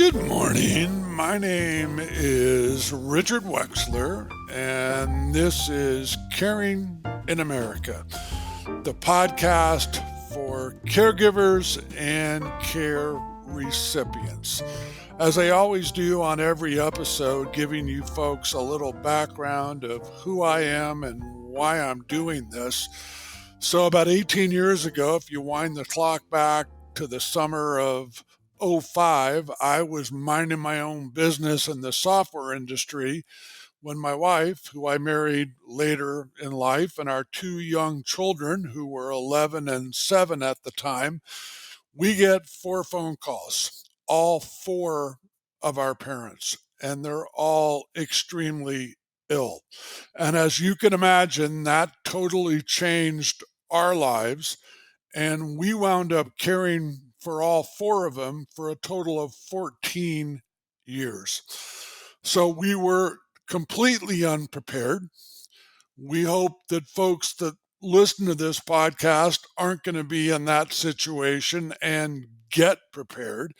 Good morning. My name is Richard Wexler, and this is Caring in America, the podcast for caregivers and care recipients. As I always do on every episode, giving you folks a little background of who I am and why I'm doing this. So, about 18 years ago, if you wind the clock back to the summer of '05, I was minding my own business in the software industry when my wife, who I married later in life, and our two young children, who were 11 and 7 at the time, we get 4 phone calls, all four of our parents, and they're all extremely ill. And as you can imagine, that totally changed our lives. And we wound up caring for all four of them for a total of 14 years. So we were completely unprepared. We hope that folks that listen to this podcast aren't going to be in that situation and get prepared.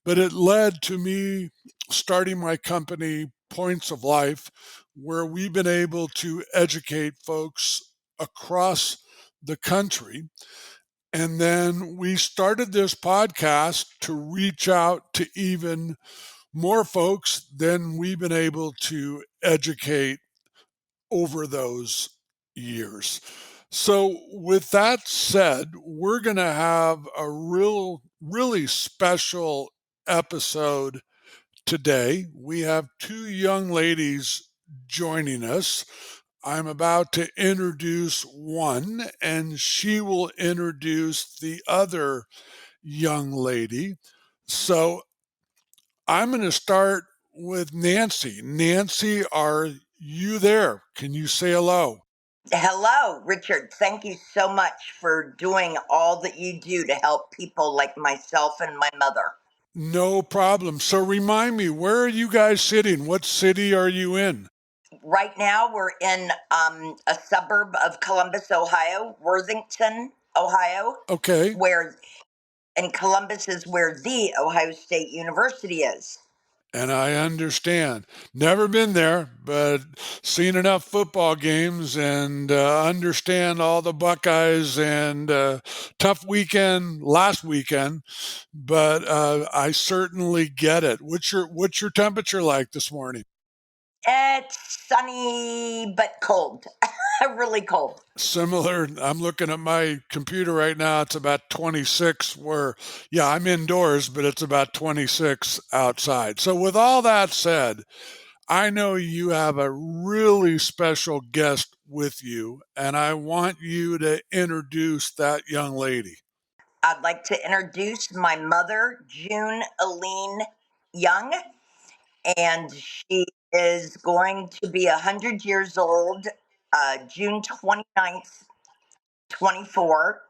But it led to me starting my company, Points of Life, where we've been able to educate folks across the country. And then we started this podcast to reach out to even more folks than we've been able to educate over those years. So, with that said, we're going to have a really special episode today. We have two young ladies joining us. I'm about to introduce one, and she will introduce the other young lady. So, I'm going to start with Nancy. Nancy, are you there? Can you say hello? Hello, Richard. Thank you so much for doing all that you do to help people like myself and my mother. No problem. So remind me, where are you guys sitting? What city are you in? Right now, we're in a suburb of Columbus, Ohio, Worthington, Ohio, Okay. where, and Columbus is where the Ohio State University is. And I understand. Never been there, but seen enough football games and understand all the Buckeyes and tough weekend last weekend. But I certainly get it. What's your temperature like this morning? It's sunny but cold, really cold. Similar. I'm looking at my computer right now. It's about 26 where, yeah, I'm indoors, but it's about 26 outside. So with all that said, I know you have a really special guest with you, and I want you to introduce that young lady. I'd like to introduce my mother, June Aline Young, and she is going to be 100 years old June 29th, 24.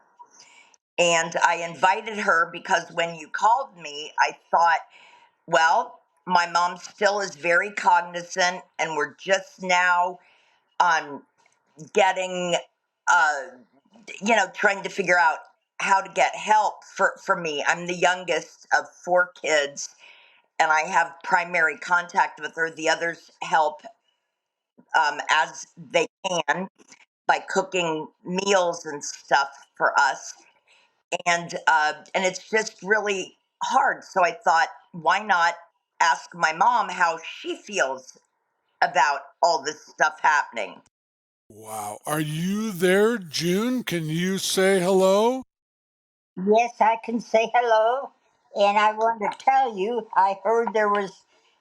And I invited her because when you called me, I thought, well, my mom still is very cognizant, and we're just now on getting, uh, trying to figure out how to get help for me. I'm the youngest of four kids, and I have primary contact with her. The others help as they can by cooking meals and stuff for us, and it's just really hard. So I thought, why not ask my mom how she feels about all this stuff happening? Wow. Are you there, June? Can you say hello? Yes, I can say hello. And I want to tell you, I heard there was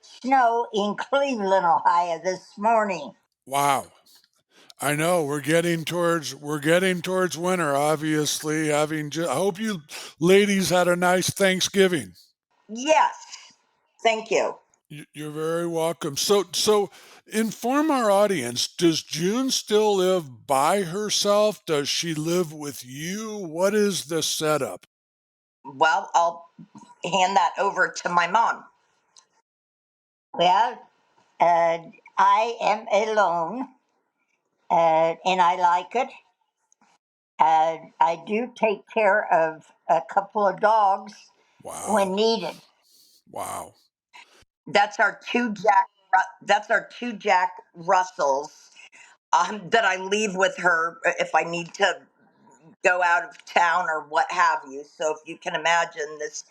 snow in Cleveland, Ohio this morning. Wow. I know we're getting towards winter. Obviously, I hope you ladies had a nice Thanksgiving. Yes, thank you. You're very welcome. So inform our audience. Does June still live by herself? Does she live with you? What is the setup? Well, I'll hand that over to my mom. Well, uh, I am alone, and I like it. I do take care of a couple of dogs Wow. when needed. Wow. That's our two Jack. That's our two Jack Russells that I leave with her if I need to go out of town or what have you. So if you can imagine this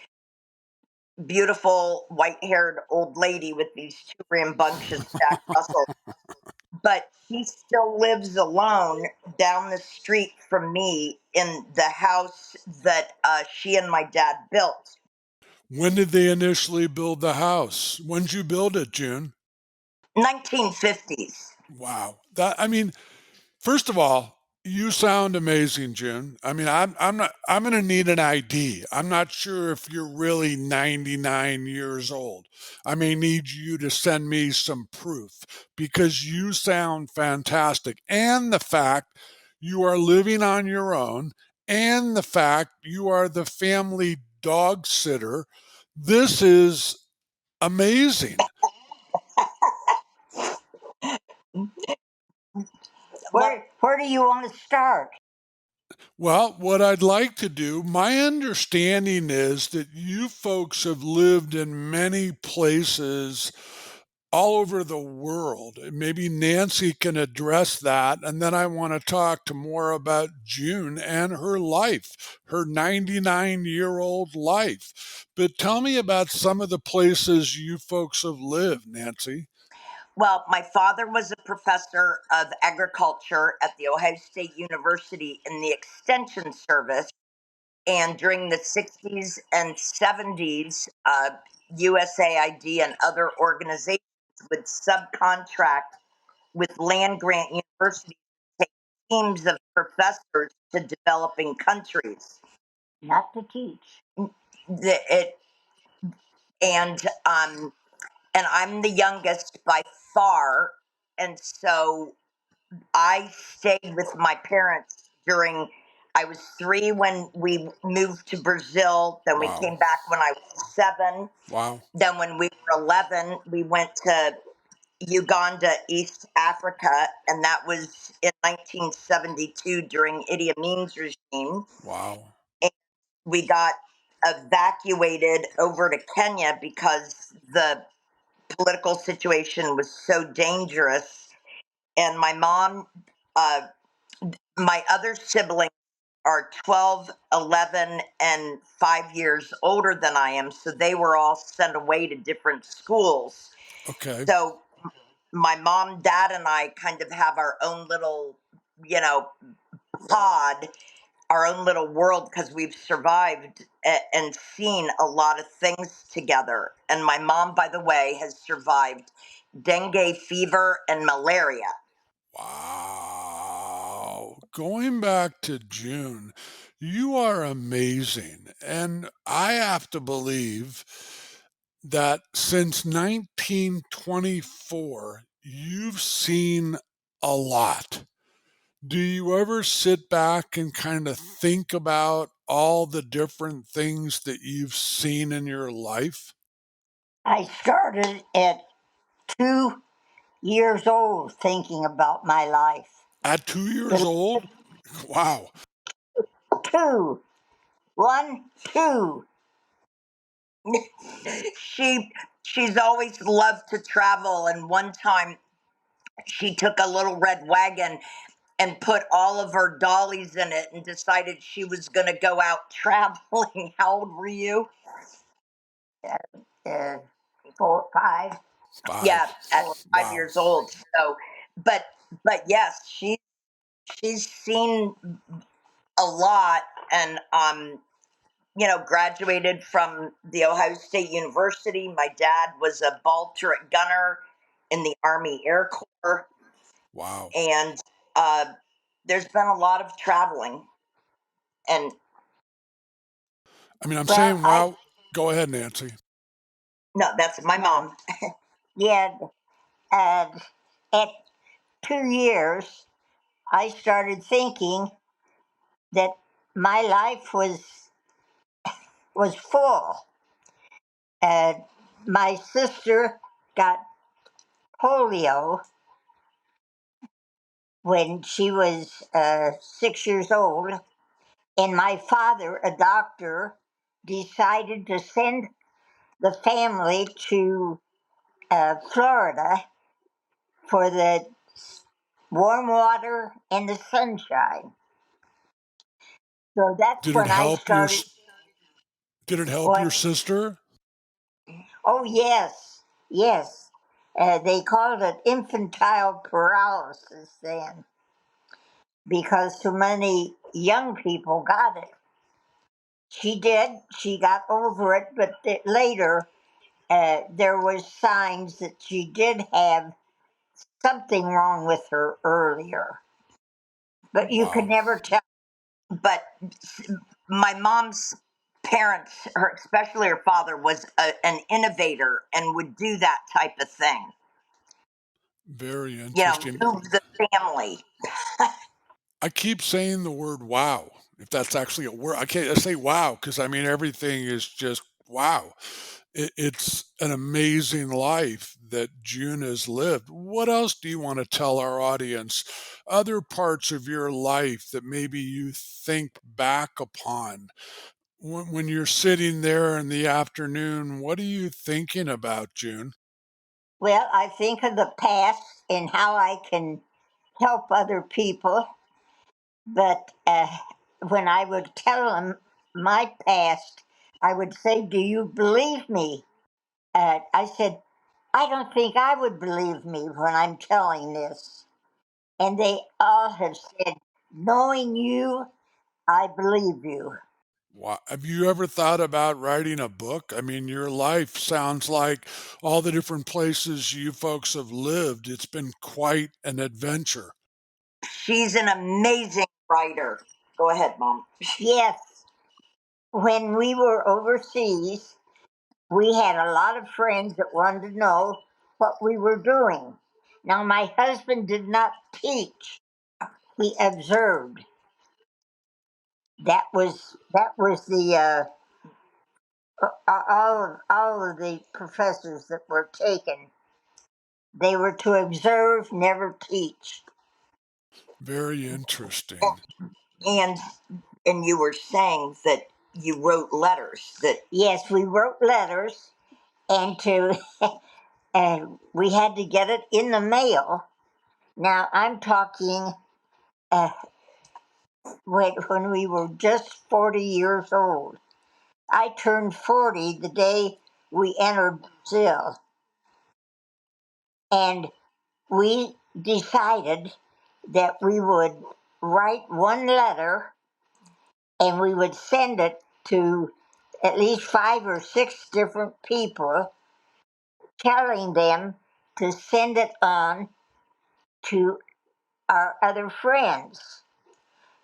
beautiful white-haired old lady with these two rambunctious Jack Russells, but she still lives alone down the street from me in the house that she and my dad built. When did they initially build the house? When did you build it, June? 1950s. Wow. I mean, first of all, you sound amazing, June. I mean, I'm going to need an ID. I'm not sure if you're really 99 years old. I may need you to send me some proof because you sound fantastic. And the fact you are living on your own and the fact you are the family dog sitter. This is amazing. Where do you want to start? Well, what I'd like to do, my understanding is that you folks have lived in many places all over the world. Maybe Nancy can address that. And then I want to talk to more about June and her life, her 99-year-old life. But tell me about some of the places you folks have lived, Nancy. Well, my father was a professor of agriculture at the Ohio State University in the Extension Service. And during the 60s and 70s, USAID and other organizations would subcontract with land grant universities to take teams of professors to developing countries. Not to teach. It, and I'm the youngest by far, and so I stayed with my parents during. I was 3 when we moved to Brazil. Then we Wow. came back when I was 7. Wow. Then when we were 11, we went to Uganda, East Africa, and that was in 1972 during Idi Amin's regime. Wow. And we got evacuated over to Kenya because the political situation was so dangerous. And uh, my other siblings are 12, 11, and 5 years older than I am. So they were all sent away to different schools. Okay. So my mom, dad, and I kind of have our own little, you know, pod, our own little world because we've survived and seen a lot of things together. And my mom, by the way, has survived dengue fever and malaria. Wow. Going back to June, you are amazing. And I have to believe that since 1924, you've seen a lot. Do you ever sit back and kind of think about all the different things that you've seen in your life? I started at 2 years old thinking about my life. At 2 years Little old? Wow. two, one, two. she she's always loved to travel, and one time she took a little red wagon and put all of her dollies in it and decided she was going to go out traveling. How old were you? Uh, 4, 5. Yeah, 5. at 5 Wow. years old. So, but but yes, she's seen a lot, and graduated from the Ohio State University. My dad was a ball turret gunner in the Army Air Corps, Wow. and uh, there's been a lot of traveling. And I mean, I'm Well, saying, I wow. Go ahead, Nancy. no, that's my no, mom. yeah. At 2 years, I started thinking that my life was full. Uh, my sister got polio when she was 6 years old, and my father, a doctor, decided to send the family to Florida for the warm water and the sunshine. So that's Did it when I help your started. did it help What? your sister? Oh, yes, yes. They called it infantile paralysis then because so many young people got it. She did. She got over it, but later there was signs that she did have something wrong with her earlier, but you could Wow. never tell. But my mom's parents, her especially her father, was an innovator and would do that type of thing. Very You know, interesting. move the family. I keep saying the word wow. If that's actually a word, I say wow because I mean everything is just wow. It's an amazing life that June has lived. What else do you want to tell our audience? Other parts of your life that maybe you think back upon when you're sitting there in the afternoon. What are you thinking about, June? Well, I think of the past and how I can help other people, but when I would tell them my past, I would say, "Do you believe me?" I said, "I don't think I would believe me when I'm telling this." And they all have said, "Knowing you, I believe you." Have you ever thought about writing a book? I mean, your life sounds like all the different places you folks have lived. It's been quite an adventure. She's an amazing writer. Go ahead, Mom. Yes, when we were overseas, we had a lot of friends that wanted to know what we were doing. Now, my husband did not teach; he observed. That was the all of the professors that were taken. They were to observe, never teach. Very interesting. And you were saying that you wrote letters that Yes, we wrote letters, and to and we had to get it in the mail. Now I'm talking uh, when we were just 40 years old. I turned 40 the day we entered Brazil, and we decided that we would write one letter and we would send it to at least 5 or 6 different people, telling them to send it on to our other friends.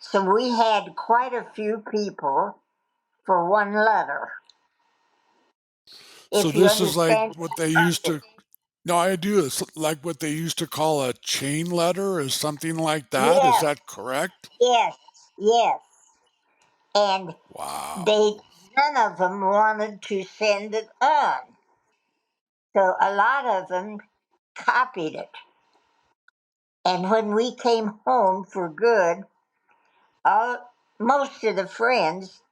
So we had quite a few people for one letter, So if you this is like understand what they the used to, process. no, I do. It's like what they used to call a chain letter or something like that. Is Yes, that correct? yes, yes. And Wow. they none of them wanted to send it on. So a lot of them copied it. And when we came home for good, most of the friends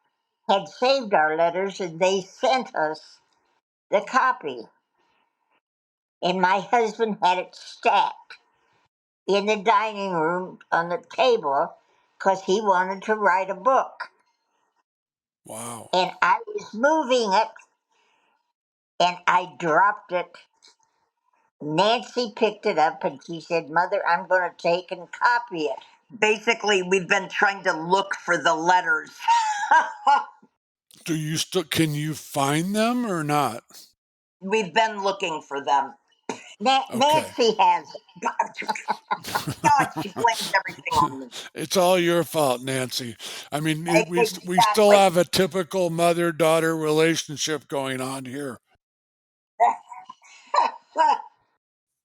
had saved our letters and they sent us the copy. And my husband had it stacked in the dining room on the table because he wanted to write a book. Wow. And I was moving it and I dropped it. Nancy picked it up and she said, "Mother, I'm going to take and copy it." basically we've been trying to look for the letters. Do you still, can you find them or not? We've been looking for them. Okay. Nancy has it. God, she blames everything on me. It's all your fault, Nancy. I mean, we still Exactly. have a typical mother-daughter relationship going on here.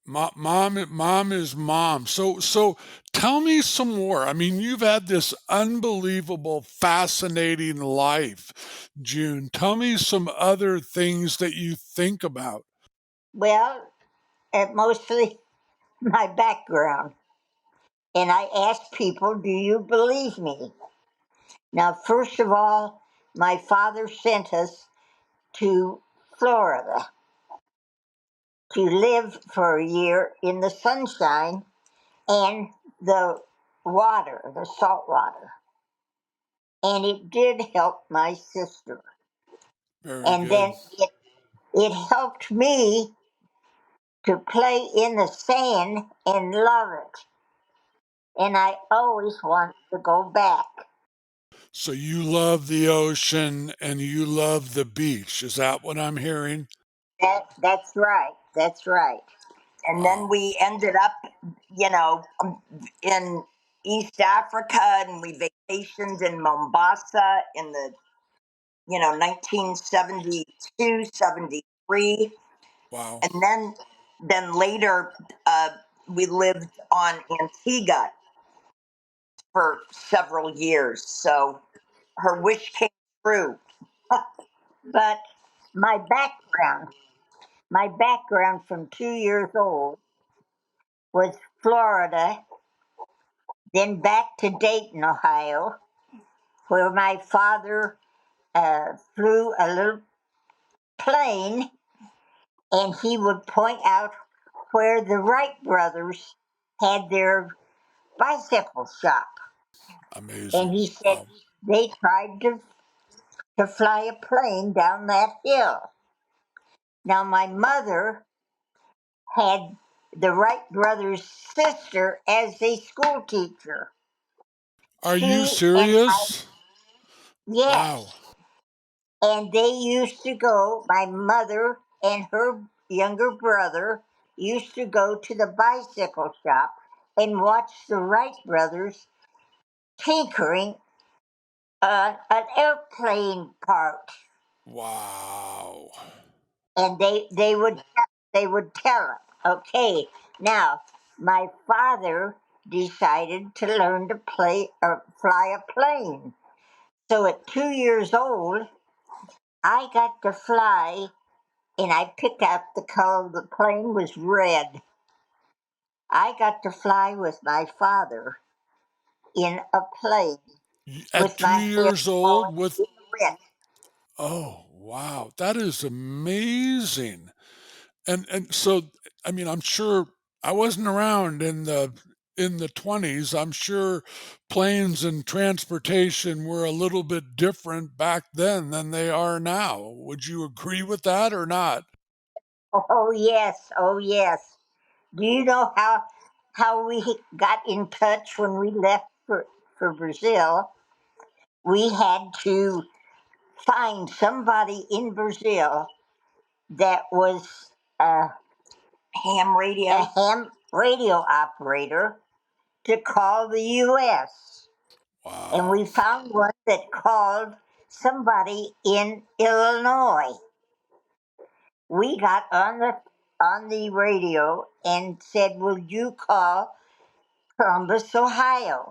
Mom is mom. So tell me some more. I mean, you've had this unbelievable, fascinating life, June. Tell me some other things that you think about. Well, mostly my background. And I asked people, "Do you believe me?" Now, first of all, my father sent us to Florida to live for a year in the sunshine and the water, the salt water. And it did help my sister. Very And good. then it helped me to play in the sand and love it. And I always wanted to go back. So you love the ocean and you love the beach. Is that what I'm hearing? That's right. That's right. And then Wow. we ended up, you know, in East Africa, and we vacationed in Mombasa in the, 1972, 73. Wow. And then later, we lived on Antigua for several years. So her wish came true. But my background, my background from 2 years old was Florida, then back to Dayton, Ohio, where my father flew a little plane and he would point out where the Wright brothers had their bicycle shop. And Amazing. he said Wow. they tried to fly a plane down that hill. Now, my mother had the Wright brothers' sister as a school teacher. Are you She and I, serious? Wow. yes, and they used to go, my mother and her younger brother used to go to the bicycle shop and watch the Wright brothers tinkering on an airplane part. Wow. And they would tell him, okay, now my father decided to learn to play or fly a plane. So at 2 years old, I got to fly, and I picked out the color of the plane was red. I got to fly with my father in a plane At with two my hair years blowing old with, in the wind. oh, wow. That is amazing. And so, I mean, I'm sure I wasn't around in the 20s. I'm sure planes and transportation were a little bit different back then than they are now. Would you agree with that or not? Oh yes, oh yes. Do you know how we got in touch when we left for Brazil? We had to find somebody in Brazil that was Ham a radio. ham radio operator to call the U.S. And Wow. we found one that called somebody in Illinois. We got on the radio and said, "Will you call Columbus, Ohio?"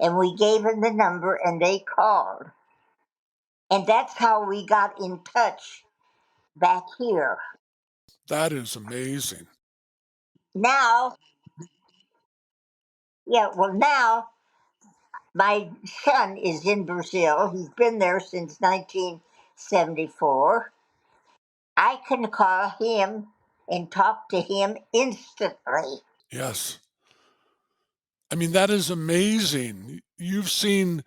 And we gave them the number, and they called. And that's how we got in touch back here. That is amazing. Now, yeah, well, now my son is in Brazil. He's been there since 1974. I can call him and talk to him instantly. Yes. I mean, that is amazing. You've seen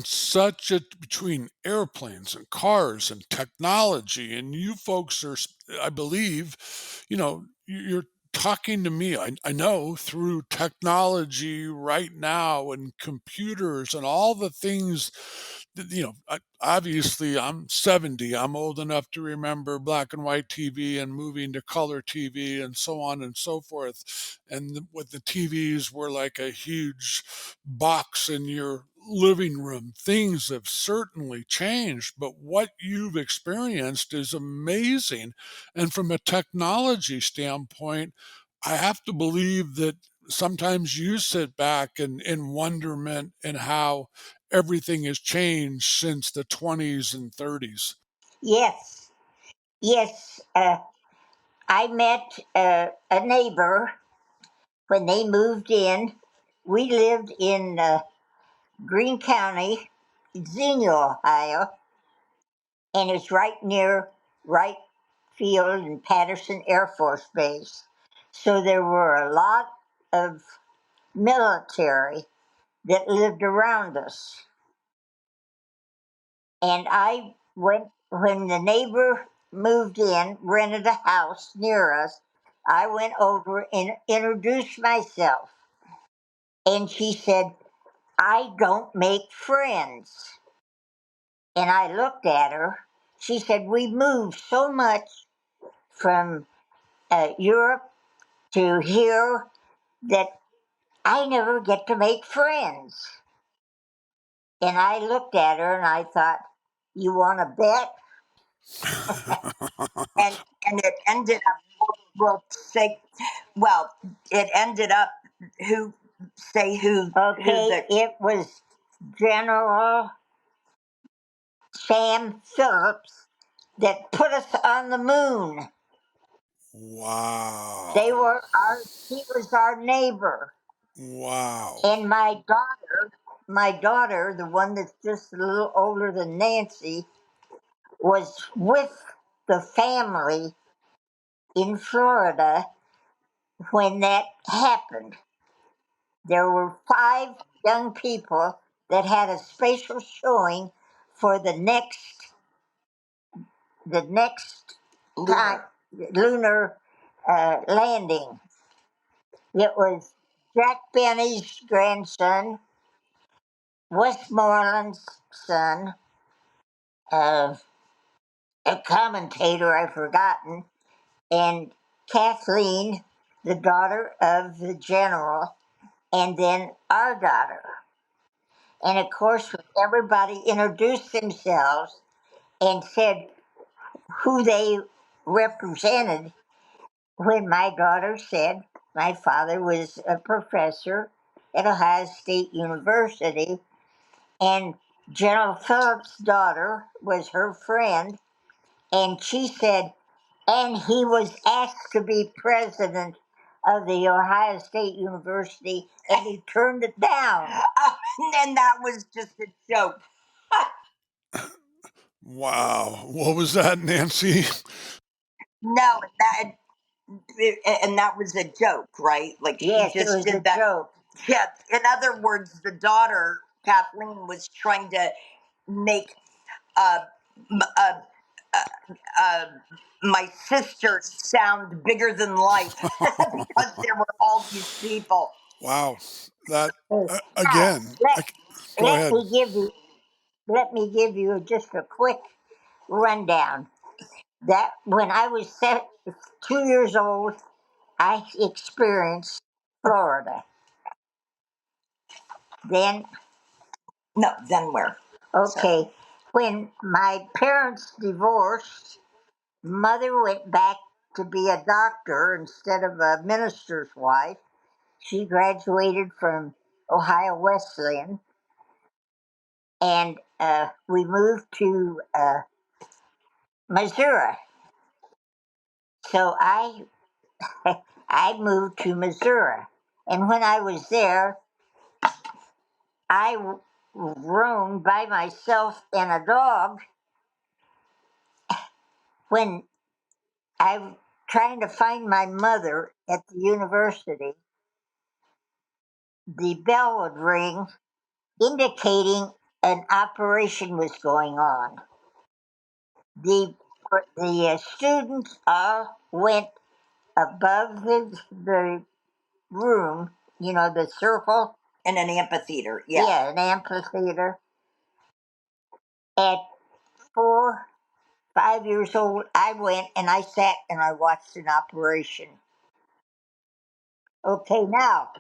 such a between airplanes and cars and technology, and you folks are, I believe, you're talking to me. I know through technology right now and computers and all the things that, obviously I'm 70. I'm old enough to remember black and white TV and moving to color TV and so on and so forth. And with the TVs were like a huge box in your living room. Things have certainly changed, but what you've experienced is amazing. And from a technology standpoint, I have to believe that sometimes you sit back in wonderment in how everything has changed since the 20s and 30s. Yes, yes. I met a neighbor when they moved in. We lived in Greene County, Xenia, Ohio, and it's right near, right Field and Patterson Air Force Base. So there were a lot of military that lived around us. And I went, when the neighbor moved in, rented a house near us, I went over and introduced myself. And she said, I don't make friends. And I looked at her. She said, we moved so much from Europe to here that I never get to make friends. And I looked at her and I thought, you want to bet? And it ended up, we'll say, well, it ended up, who say who Okay, the it was General Sam Phillips that put us on the moon. Wow. He was our neighbor. Wow. And my daughter, the one that's just a little older than Nancy, was with the family in Florida when that happened. There were 5 young people that had a special showing for the next time lunar landing. It was Jack Benny's grandson, Westmoreland's son, uh, a commentator I've forgotten, and Kathleen, the daughter of the general, and then our daughter. And of course, everybody introduced themselves and said who they represented. When my daughter said my father was a professor at Ohio State University, and General Phillips' daughter was her friend, and she said, and he was asked to be president of the Ohio State University, and he turned it down. and that was just a joke. Wow. What was that, Nancy? No, that was a joke, right? Like she Yes, it just was a did that. joke. Yeah. In other words, the daughter Kathleen was trying to make uh, m- uh, uh, my sister sound bigger than life because there were all these people. Wow. That, Now, again, let, go let ahead. me give you let me give you just a quick rundown. That when I was 2 years old, I experienced Florida. Then, No, then where? okay, when my parents divorced, mother went back to be a doctor instead of a minister's wife. She graduated from Ohio Wesleyan, and we moved to Missouri. So I moved to Missouri, and when I was there, I roamed by myself and a dog. When I'm trying to find my mother at the university, the bell would ring indicating an operation was going on. The students all went above the room, the circle. In an amphitheater, yeah. Yeah, an amphitheater. At 4, 5 years old, I went and I sat and I watched an operation. Okay, now,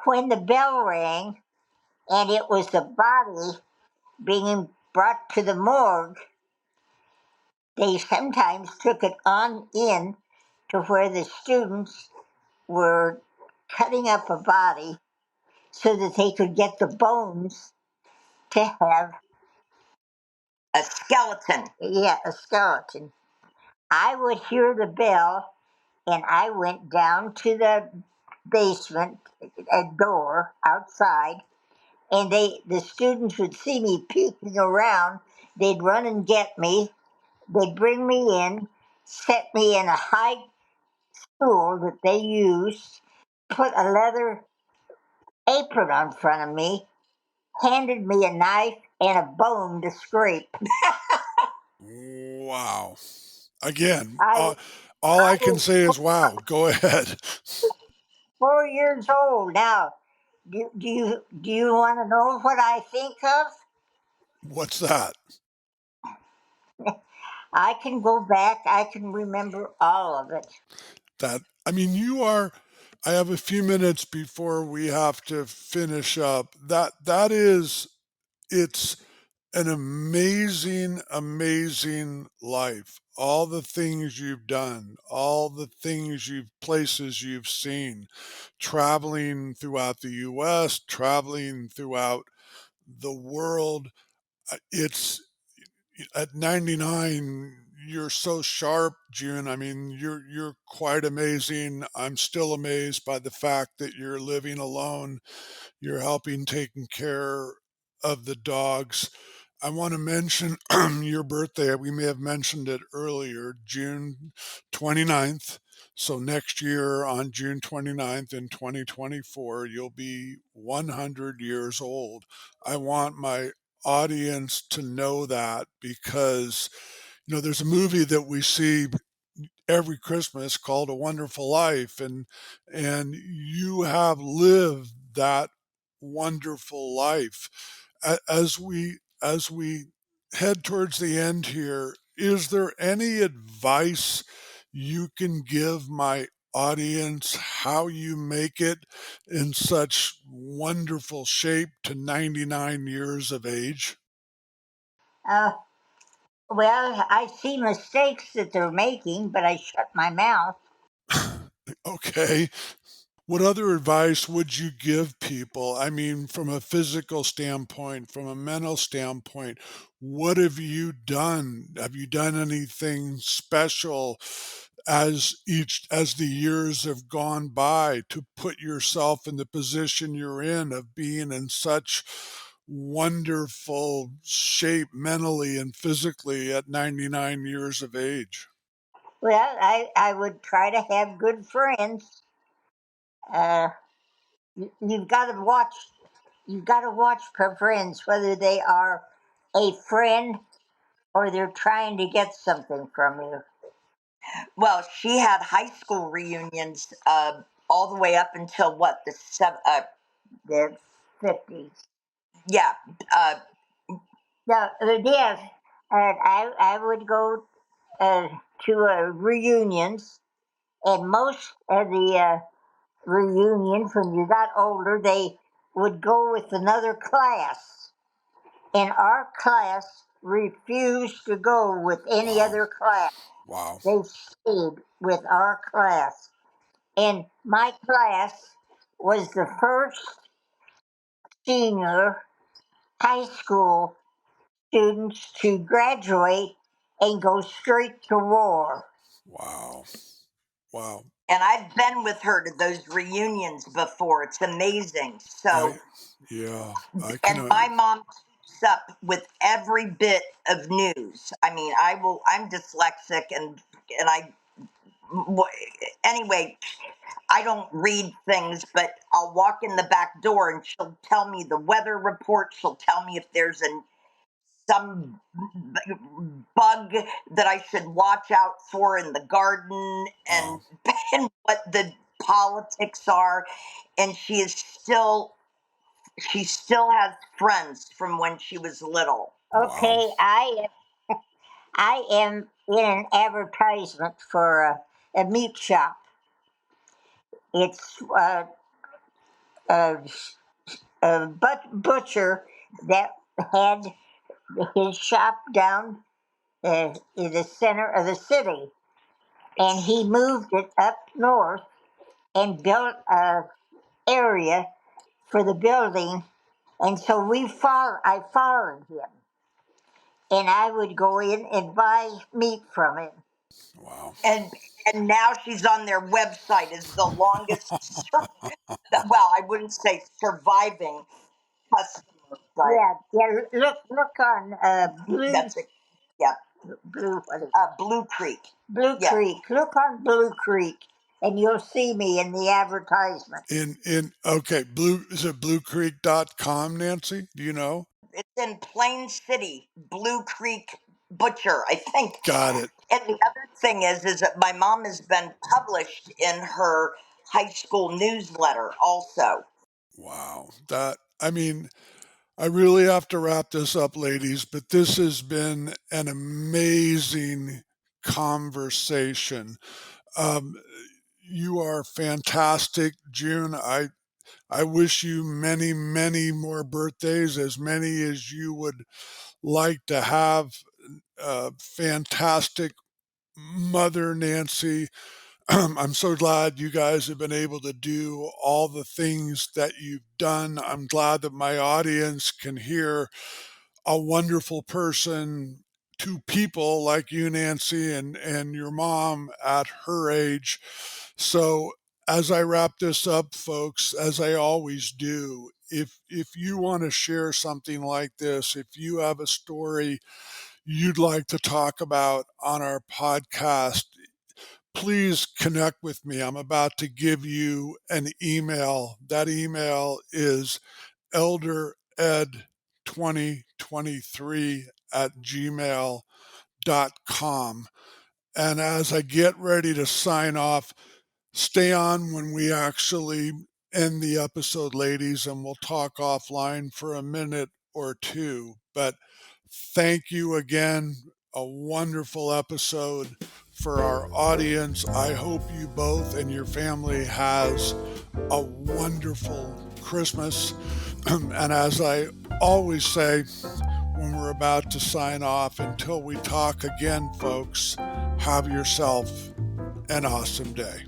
when the bell rang and it was the body being brought to the morgue, they sometimes took it on in to where the students were cutting up a body so that they could get the bones to have, A skeleton. yeah, a skeleton. I would hear the bell and I went down to the basement, a door outside, and the students would see me peeking around. They'd run and get me. They'd bring me in, set me in a high stool that they used, put a leather apron on front of me, handed me a knife and a bone to scrape. Wow. Again, I, all I I can was say is wow. Go ahead. 4 years old. Now, do you want to know what I think of? What's that? I can go back. I can remember all of it. That I mean, you are. I have a few minutes before we have to finish up. That is, it's an amazing, amazing life. All the things you've done, all the places you've seen, traveling throughout the U.S., traveling throughout the world. It's at 99, you're so sharp, June. I mean, you're quite amazing. I'm still amazed by the fact that you're living alone. You're helping taking care of the dogs. I want to mention your birthday. We may have mentioned it earlier, June 29th. So next year on June 29th in 2024, you'll be 100 years old. I want my audience to know that because, there's a movie that we see every Christmas called A Wonderful Life, and you have lived that wonderful life. As we head towards the end here, is there any advice you can give my audience how you make it in such wonderful shape to 99 years of age? Uh, well, I see mistakes that they're making, but I shut my mouth. Okay. What other advice would you give people? I mean, from a physical standpoint, from a mental standpoint, what have you done? Have you done anything special as the years have gone by to put yourself in the position you're in of being in such wonderful shape mentally and physically at 99 years of age? Well, I would try to have good friends. Uh, you've got to watch. You've got to watch for friends, whether they are a friend or they're trying to get something from you. Well, she had high school reunions all the way up until what The 50s. yeah, uh, No, yes, and I would go uh, to reunions, and most of the reunions, when you got older, they would go with another class, and our class refused to go with any Wow. other class. Wow. They stayed with our class, and my class was the first senior high school students to graduate and go straight to war. Wow. Wow. and I've been with her to those reunions before. It's amazing. I So, yeah, I can and my mom keeps up with every bit of news. I mean, I'm dyslexic, and anyway, I don't read things, but I'll walk in the back door and she'll tell me the weather report. She'll tell me if there's some bug that I should watch out for in the garden, and wow. and what the politics are. And she still has friends from when she was little. Wow. Okay, I am in an advertisement for a meat shop. It's a, a butcher that had his shop down in the center of the city, and he moved it up north and built a area for the building. And so I followed him, and I would go in and buy meat from him. Wow. And now she's on their website as the longest well, I wouldn't say surviving customer, but Yeah, yeah. Look on Blue that's it. Yeah. Blue, what is Blue Creek. Blue Yeah. Creek. Look on Blue Creek, and you'll see me in the advertisement. Okay, is it bluecreek.com, Nancy? Do you know? It's in Plain City, Blue Creek Butcher, I think. Got it. And the other thing is that my mom has been published in her high school newsletter also. Wow. I really have to wrap this up, ladies, but this has been an amazing conversation. Um, you are fantastic, June. I wish you many, many more birthdays, as many as you would like to have. Fantastic mother, Nancy. I'm so glad you guys have been able to do all the things that you've done. I'm glad that my audience can hear a wonderful person, two people like you, Nancy, and your mom at her age. So as I wrap this up, folks, as I always do, if you want to share something like this, if you have a story you'd like to talk about on our podcast, please connect with me. I'm about to give you an email. That email is eldered2023 at gmail.com. And as I get ready to sign off, stay on when we actually end the episode, ladies, and we'll talk offline for a minute or two. But thank you again. A wonderful episode for our audience. I hope you both and your family has a wonderful Christmas. And as I always say when we're about to sign off, until we talk again, folks, have yourself an awesome day.